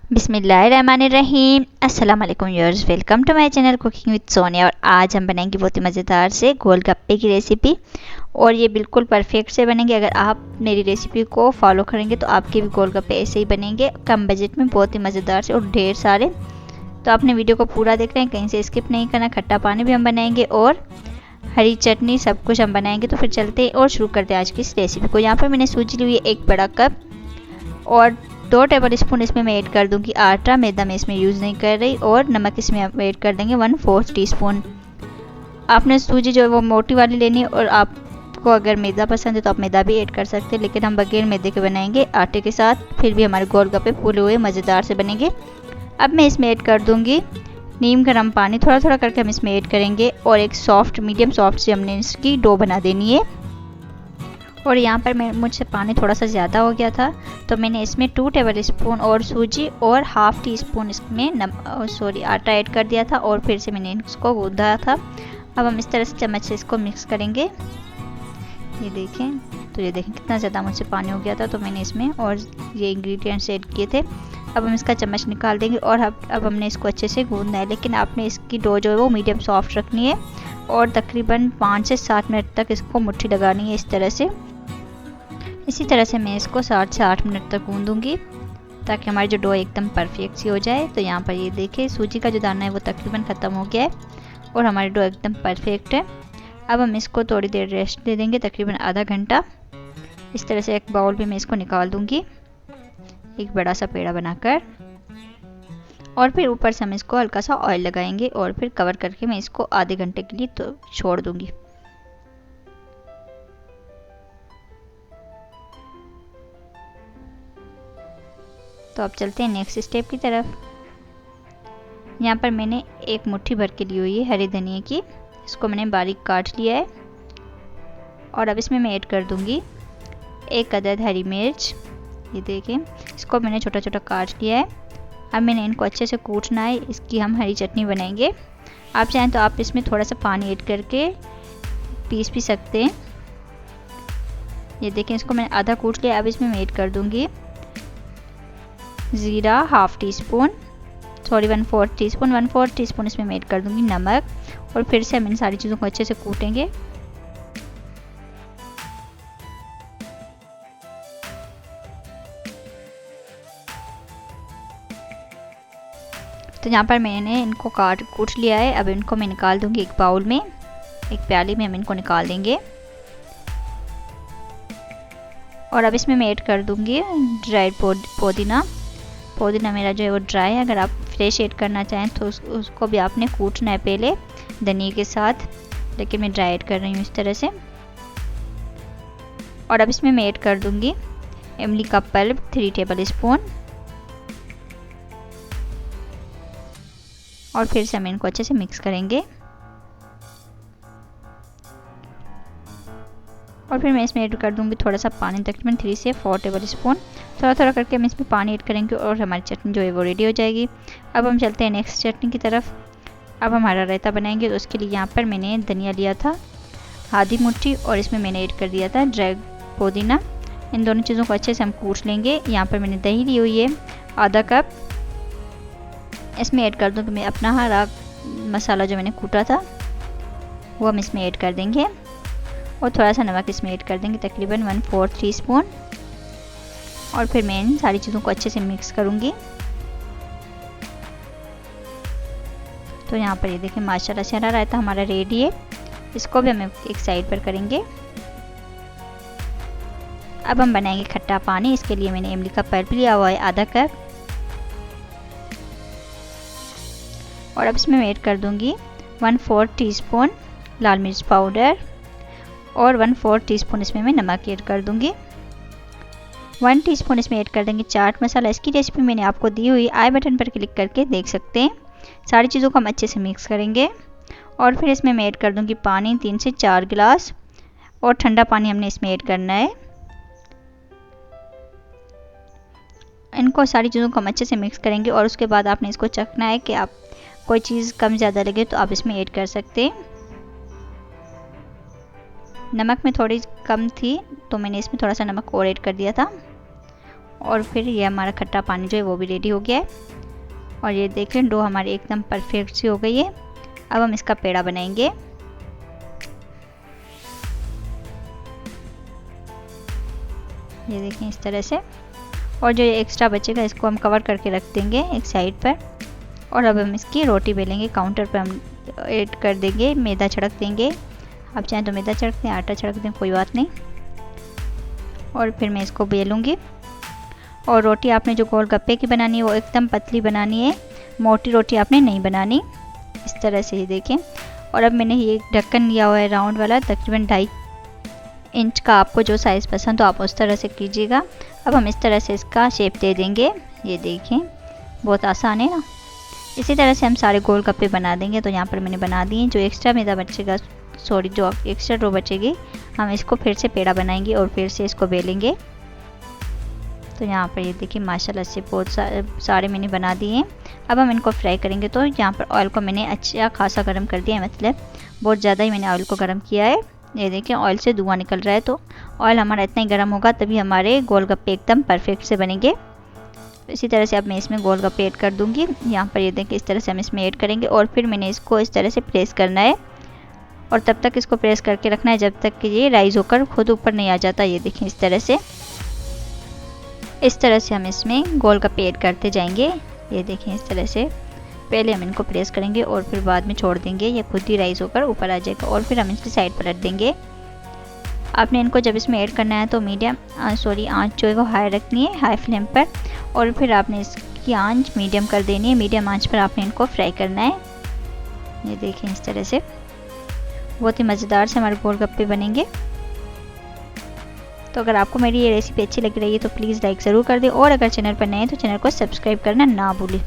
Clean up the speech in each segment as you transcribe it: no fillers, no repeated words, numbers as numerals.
बिस्मिल्लाहिर्रहमानिर्रहीम। अस्सलाम वालेकुम viewers, welcome to my channel cooking with Sonia. और आज हम बनाएंगे बहुत ही मज़ेदार से गोलगप्पे की रेसिपी। और ये बिल्कुल परफेक्ट से बनेंगे। अगर आप मेरी रेसिपी को फॉलो करेंगे तो आपके भी गोलगप्पे ऐसे ही बनेंगे, कम बजट में बहुत ही मज़ेदार से और ढेर सारे। तो आपने वीडियो को पूरा देख रहे हैं, कहीं से स्किप नहीं करना। खट्टा पानी भी हम बनाएंगे और हरी चटनी, सब कुछ हम बनाएंगे। तो फिर चलते हैं और शुरू करते हैं आज की इस रेसिपी को। यहाँ पर मैंने सूजी ली हुई है 1 बड़ा कप, और 2 टेबल स्पून इसमें मैं ऐड कर दूंगी आटा। मैदा मैं इसमें यूज़ नहीं कर रही। और नमक इसमें आप ऐड कर देंगे 1/4 टीस्पून। आपने सूजी जो है वो मोटी वाली लेनी है, और आपको अगर मैदा पसंद है तो आप मैदा भी ऐड कर सकते हैं, लेकिन हम बगैर मैदे के बनाएंगे आटे के साथ। फिर भी हमारे गोलगप्पे फूले हुए मज़ेदार से बनेंगे। अब मैं इसमें ऐड कर दूंगी नीम गर्म पानी। थोड़ा थोड़ा करके हम इसमें ऐड करेंगे, और एक सॉफ्ट, मीडियम सॉफ्ट से हमने इसकी डो बना देनी है। और यहाँ पर मुझसे पानी थोड़ा सा ज़्यादा हो गया था, तो मैंने इसमें 2 टेबल स्पून और सूजी और ½ टीस्पून इसमें आटा ऐड कर दिया था, और फिर से मैंने इसको गूंदा था। अब हम इस तरह से चम्मच से इसको मिक्स करेंगे। ये देखें, तो ये देखें कितना ज़्यादा मुझसे पानी हो गया था, तो मैंने इसमें और ये इंग्रेडिएंट्स ऐड किए थे। अब हम इसका चम्मच निकाल देंगे, और अब हमने इसको अच्छे से गूंदना है। लेकिन आपने इसकी डो जो है वो मीडियम सॉफ्ट रखनी है, और तकरीबन 5 से 7 मिनट तक इसको मुट्ठी लगानी है इस तरह से। इसी तरह से मैं इसको 7 से 8 मिनट तक गूंदूंगी, ताकि हमारी जो डो एकदम परफेक्ट सी हो जाए। तो यहाँ पर ये देखिए, सूजी का जो दाना है वो तकरीबन ख़त्म हो गया है, और हमारी डो एकदम परफेक्ट है। अब हम इसको थोड़ी देर रेस्ट दे देंगे, तकरीबन आधा घंटा। इस तरह से एक बाउल में मैं इसको निकाल दूंगी, एक बड़ा सा पेड़ा बनाकर। और फिर ऊपर से हम इसको हल्का सा ऑयल लगाएंगे, और फिर कवर करके मैं इसको आधे घंटे के लिए तो छोड़ दूंगी। तो अब चलते हैं नेक्स्ट स्टेप की तरफ। यहाँ पर मैंने एक मुट्ठी भर के ली हुई है हरी धनिया की, इसको मैंने बारीक काट लिया है। और अब इसमें मैं ऐड कर दूंगी 1 अदद हरी मिर्च। ये देखें, इसको मैंने छोटा छोटा काट लिया है। अब मैंने इनको अच्छे से कूटना है, इसकी हम हरी चटनी बनाएंगे। आप चाहें तो आप इसमें थोड़ा सा पानी ऐड करके पीस भी सकते हैं। ये देखें, इसको मैंने आधा कूट लिया। अब इसमें मैं ऐड कर दूंगी ज़ीरा ½ टीस्पून, 1/4 टीस्पून, 1/4 टीस्पून इसमें मैं ऐड कर दूंगी नमक। और फिर से हम इन सारी चीज़ों को अच्छे से कूटेंगे। तो यहाँ पर मैंने इनको कूट लिया है। अब इनको मैं निकाल दूंगी एक बाउल में, एक प्याली में हम इनको निकाल देंगे। और अब इसमें मैं ऐड कर दूंगी ड्राइड पुदीना मेरा जो है वो ड्राई है। अगर आप फ्रेश ऐड करना चाहें तो उसको भी आपने कूटना है पहले धनिया के साथ, लेकिन मैं ड्राई ऐड कर रही हूँ इस तरह से। और अब इसमें मैं ऐड कर दूंगी इमली का पल्प 3 टेबल स्पून। और फिर से हम इनको अच्छे से मिक्स करेंगे। और फिर मैं इसमें ऐड कर दूंगी थोड़ा सा पानी, तकरीबन 3 से 4 टेबल स्पून। थोड़ा थोड़ा करके हम इसमें पानी ऐड करेंगे, और हमारी चटनी जो है वो रेडी हो जाएगी। अब हम चलते हैं नेक्स्ट चटनी की तरफ। अब हमारा रायता बनाएंगे, तो उसके लिए यहाँ पर मैंने धनिया लिया था आधी मुट्ठी, और इसमें मैंने ऐड कर दिया था ड्राई पुदीना। इन दोनों चीज़ों को अच्छे से हम कूट लेंगे। यहाँ पर मैंने दही ली हुई है आधा कप, इसमें ऐड कर दूँ कि मैं अपना हरा मसाला जो मैंने कूटा था वो हम इसमें ऐड कर देंगे। और थोड़ा सा नमक इसमें ऐड कर देंगे, तकरीबन 1/4 टीस्पून। और फिर मैं इन सारी चीज़ों को अच्छे से मिक्स करूँगी। तो यहाँ पर ये देखें, माशाल्लाह से हरा रायता हमारा रेडी है। इसको भी हम एक साइड पर करेंगे। अब हम बनाएंगे खट्टा पानी। इसके लिए मैंने इमली का पल्प लिया हुआ है आधा कप। और अब इसमें मैं ऐड कर दूँगी 1/4 टीस्पून लाल मिर्च पाउडर, और 1/4 टीस्पून इसमें मैं नमक ऐड कर दूंगी। 1 टीस्पून इसमें ऐड कर देंगे चाट मसाला। इसकी रेसिपी मैंने आपको दी हुई, आई बटन पर क्लिक करके देख सकते हैं। सारी चीज़ों को हम अच्छे से मिक्स करेंगे। और फिर इसमें मैं ऐड कर दूंगी पानी 3 से 4 गिलास, और ठंडा पानी हमने इसमें ऐड करना है। इनको सारी चीज़ों को हम अच्छे से मिक्स करेंगे, और उसके बाद आपने इसको चखना है कि आप कोई चीज़ कम ज़्यादा लगे तो आप इसमें ऐड कर सकते हैं। नमक में थोड़ी कम थी, तो मैंने इसमें थोड़ा सा नमक और ऐड कर दिया था। और फिर ये हमारा खट्टा पानी जो है वो भी रेडी हो गया है। और ये देख लें डो हमारी एकदम परफेक्ट सी हो गई है। अब हम इसका पेड़ा बनाएंगे। ये देखें इस तरह से। और जो ये एक्स्ट्रा बचेगा इसको हम कवर करके रख देंगे एक साइड पर। और अब हम इसकी रोटी बेलेंगे। काउंटर पर हम ऐड कर देंगे, मैदा छिड़क देंगे। आप चाहें तो मैदा छिड़क दें, आटा छिड़क दें, कोई बात नहीं। और फिर मैं इसको बेलूँगी। और रोटी आपने जो गोलगप्पे की बनानी है वो एकदम पतली बनानी है, मोटी रोटी आपने नहीं बनानी। इस तरह से ही देखें। और अब मैंने ये ढक्कन लिया हुआ है राउंड वाला, तकरीबन 2.5 इंच का। आपको जो साइज़ पसंद हो आप उस तरह से कीजिएगा। अब हम इस तरह से इसका शेप दे देंगे। ये देखें बहुत आसान है ना। इसी तरह से हम सारे गोलगप्पे बना देंगे। तो यहाँ पर मैंने बना दिए। जो एक्स्ट्रा मैदा बचेगा, सॉरी जो एक्स्ट्रा डो बचेगी, हम इसको फिर से पेड़ा बनाएंगे और फिर से इसको बेलेंगे। तो यहाँ पर ये देखिए माशाल्लाह से बहुत सारे मैंने बना दिए हैं। अब हम इनको फ्राई करेंगे। तो यहाँ पर ऑयल को मैंने अच्छा खासा गर्म कर दिया है, मतलब बहुत ज़्यादा ही मैंने ऑयल को गर्म किया है। ये देखिए ऑयल से धुआं निकल रहा है। तो ऑयल हमारा इतना ही गर्म होगा तभी हमारे गोलगप्पे एकदम परफेक्ट से बनेंगे। इसी तरह से अब मैं इसमें गोलगप्पे ऐड कर दूँगी। यहाँ पर ये देखिए इस तरह से हम इसमें ऐड करेंगे और फिर मैंने इसको इस तरह से प्रेस करना है। और तब तक इसको प्रेस करके रखना है जब तक कि ये राइज होकर खुद ऊपर नहीं आ जाता। ये देखें इस तरह से। इस तरह से हम इसमें गोलगप्पे ऐड करते जाएंगे। ये देखें इस तरह से। पहले हम इनको प्रेस करेंगे और फिर बाद में छोड़ देंगे, ये खुद ही राइज होकर ऊपर आ जाएगा। और फिर हम इसकी साइड पर रख देंगे। आपने इनको जब इसमें ऐड करना है तो आंच जो है वो हाई रखनी है, हाई फ्लेम पर। और फिर आपने इसकी आंच मीडियम कर देनी है। मीडियम आंच पर आपने इनको फ्राई करना है। ये देखें इस तरह से बहुत ही मज़ेदार से हमारे गोलगप्पे बनेंगे। तो अगर आपको मेरी ये रेसिपी अच्छी लग रही है तो प्लीज़ लाइक ज़रूर कर दें। और अगर चैनल पर नए हैं तो चैनल को सब्सक्राइब करना ना भूलें।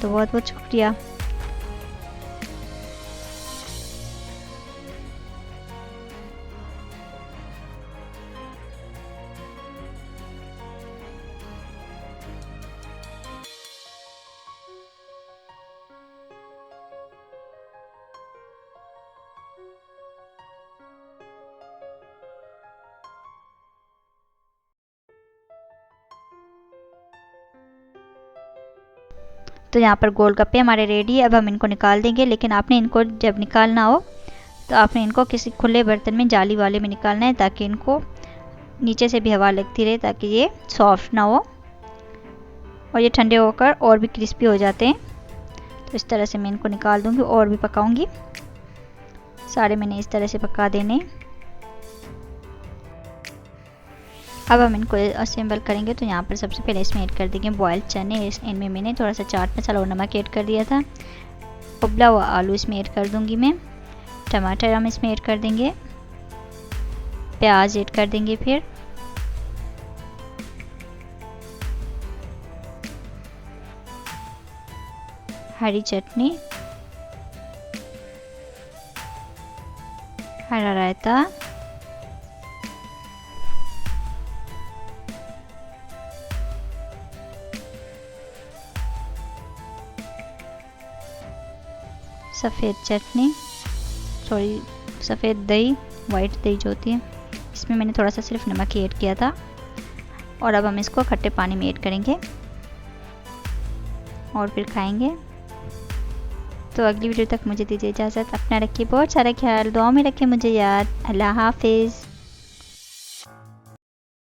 तो बहुत बहुत शुक्रिया। तो यहाँ पर गोलगप्पे हमारे रेडी है। अब हम इनको निकाल देंगे। लेकिन आपने इनको जब निकालना हो तो आपने इनको किसी खुले बर्तन में, जाली वाले में निकालना है, ताकि इनको नीचे से भी हवा लगती रहे, ताकि ये सॉफ्ट ना हो। और ये ठंडे होकर और भी क्रिस्पी हो जाते हैं। तो इस तरह से मैं इनको निकाल दूँगी और भी पकाऊँगी। सारे मैंने इस तरह से पका देने। अब हम इनको असेंबल करेंगे। तो यहाँ पर सबसे पहले इसमें ऐड कर देंगे बॉयल्ड चने। इनमें मैंने थोड़ा सा चाट मसाला और नमक ऐड कर दिया था। उबला हुआ आलू इसमें ऐड कर दूंगी मैं। टमाटर हम इसमें ऐड कर देंगे। प्याज ऐड कर देंगे। फिर हरी चटनी, हरा रायता, सफ़ेद चटनी, सफ़ेद दही, वाइट दही जो होती है, इसमें मैंने थोड़ा सा सिर्फ नमक ही ऐड किया था। और अब हम इसको खट्टे पानी में ऐड करेंगे और फिर खाएंगे। तो अगली वीडियो तक मुझे दीजिए इजाज़त। अपना रखिए बहुत सारा ख्याल, दुआ में रखिए मुझे याद। अल्लाह हाफिज़।